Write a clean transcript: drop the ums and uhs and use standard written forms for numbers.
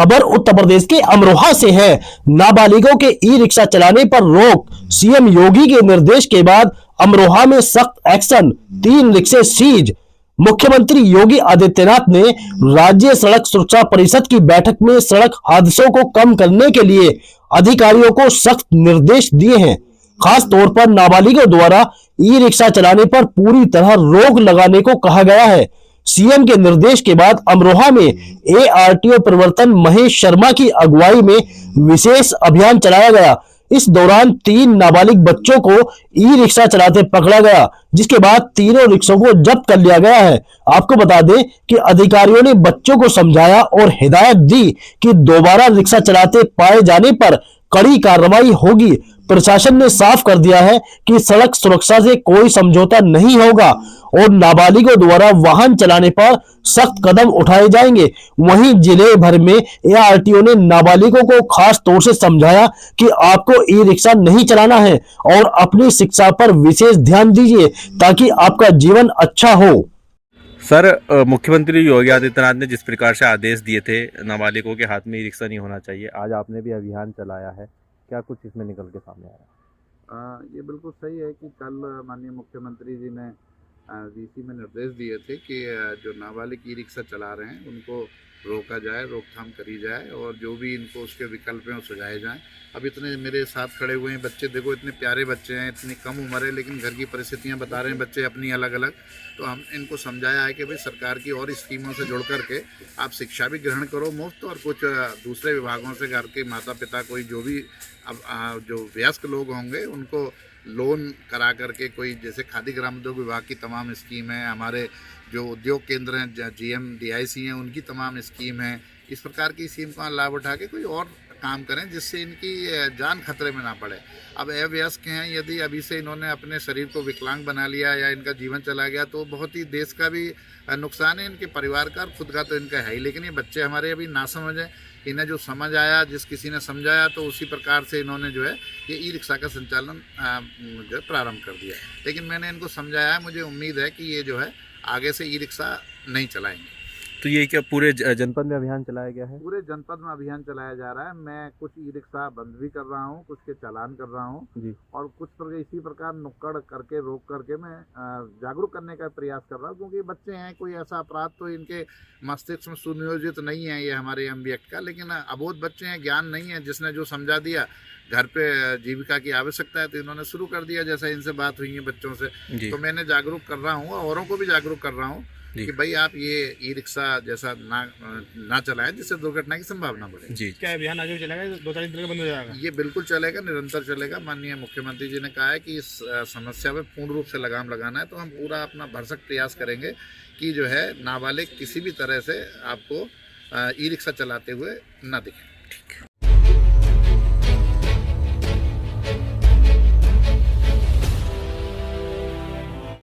खबर उत्तर प्रदेश के अमरोहा से है। नाबालिगों के ई रिक्शा चलाने पर रोक, सीएम योगी के निर्देश के बाद अमरोहा में सख्त एक्शन, 3 रिक्शे सीज। मुख्यमंत्री योगी आदित्यनाथ ने राज्य सड़क सुरक्षा परिषद की बैठक में सड़क हादसों को कम करने के लिए अधिकारियों को सख्त निर्देश दिए हैं। खास तौर पर नाबालिगों द्वारा ई रिक्शा चलाने पर पूरी तरह रोक लगाने को कहा गया है। सीएम के निर्देश के बाद अमरोहा में एआरटीओ प्रवर्तन महेश शर्मा की अगुवाई में विशेष अभियान चलाया गया। इस दौरान 3 नाबालिग बच्चों को ई रिक्शा चलाते पकड़ा गया, जिसके बाद तीनों रिक्शों को जब्त कर लिया गया है। आपको बता दें कि अधिकारियों ने बच्चों को समझाया और हिदायत दी कि दोबारा रिक्शा चलाते पाए जाने पर कड़ी कार्रवाई होगी। प्रशासन ने साफ कर दिया है कि सड़क सुरक्षा से कोई समझौता नहीं होगा और नाबालिगों द्वारा वाहन चलाने पर सख्त कदम उठाए जाएंगे। वहीं जिले भर में एआरटीओ ने नाबालिगों को खास तौर से समझाया कि आपको ई रिक्शा नहीं चलाना है और अपनी शिक्षा पर विशेष ध्यान दीजिए ताकि आपका जीवन अच्छा हो। सर, मुख्यमंत्री योगी आदित्यनाथ ने जिस प्रकार से आदेश दिए थे नाबालिगों के हाथ में ई रिक्शा नहीं होना चाहिए, आज आपने भी अभियान चलाया है, क्या कुछ इसमें निकल के सामने आया? ये बिल्कुल सही है कि कल माननीय मुख्यमंत्री जी ने वीसी में निर्देश दिए थे कि जो नाबालिग ई रिक्शा चला रहे हैं उनको रोका जाए, रोकथाम करी जाए और जो भी इनको उसके विकल्प हैं वो सुझाए जाएं। अब इतने मेरे साथ खड़े हुए हैं बच्चे, देखो इतने प्यारे बच्चे हैं, इतनी कम उम्र है, लेकिन घर की परिस्थितियां बता रहे हैं बच्चे अपनी अलग अलग। तो हम इनको समझाया है कि भाई सरकार की और स्कीमों से जुड़ करके आप शिक्षा भी ग्रहण करो मुफ्त, और कुछ दूसरे विभागों से घर के माता पिता कोई जो भी अब जो वयस्क लोग होंगे उनको लोन करा करके, कोई जैसे खादी ग्रामोद्योग विभाग की तमाम स्कीम है, हमारे जो उद्योग केंद्र हैं GM-DIC हैं उनकी तमाम स्कीम है, इस प्रकार की स्कीम का लाभ उठा के कोई और काम करें जिससे इनकी जान खतरे में ना पड़े। अब अवयस्क हैं, यदि अभी से इन्होंने अपने शरीर को विकलांग बना लिया या इनका जीवन चला गया तो बहुत ही देश का भी नुकसान है, इनके परिवार का और खुद का तो इनका है ही। लेकिन ये बच्चे हमारे अभी ना समझ है, इन्हें जो समझ आया, जिस किसी ने समझाया तो उसी प्रकार से इन्होंने जो है ये ई रिक्शा का संचालन जो है प्रारंभ कर दिया। लेकिन मैंने इनको समझाया है, मुझे उम्मीद है कि ये जो है आगे से ई रिक्शा नहीं चलाएंगे। तो ये क्या पूरे जनपद में अभियान चलाया गया है? पूरे जनपद में अभियान चलाया जा रहा है। मैं कुछ ई रिक्शा बंद भी कर रहा हूँ, कुछ के चालान कर रहा हूँ जी, और कुछ पर इसी प्रकार नुक्कड़ करके रोक करके मैं जागरूक करने का प्रयास कर रहा हूँ, क्योंकि बच्चे हैं, कोई ऐसा अपराध तो इनके मस्तिष्क में सुनियोजित नहीं है ये हमारे व्यक्ति का, लेकिन अबोध बच्चे हैं, ज्ञान नहीं है, जिसने जो समझा दिया घर पे जीविका की आवश्यकता है तो इन्होंने शुरू कर दिया। जैसा इनसे बात हुई है बच्चों से, तो मैंने जागरूक कर रहा हूँ, औरों को भी जागरूक कर रहा हूँ कि भाई आप ये ई रिक्शा जैसा ना चलाएं जिससे दुर्घटना की संभावना बढ़े। जी, क्या अभियान आगे भी चलेगा? 2-4 दिन बंद हो जाएगा? ये बिल्कुल चलेगा, निरंतर चलेगा। माननीय मुख्यमंत्री जी ने कहा है कि इस समस्या पे पूर्ण रूप से लगाम लगाना है, तो हम पूरा अपना भरसक प्रयास करेंगे कि जो है नाबालिग किसी भी तरह से आपको ई रिक्शा चलाते हुए ना दिखें।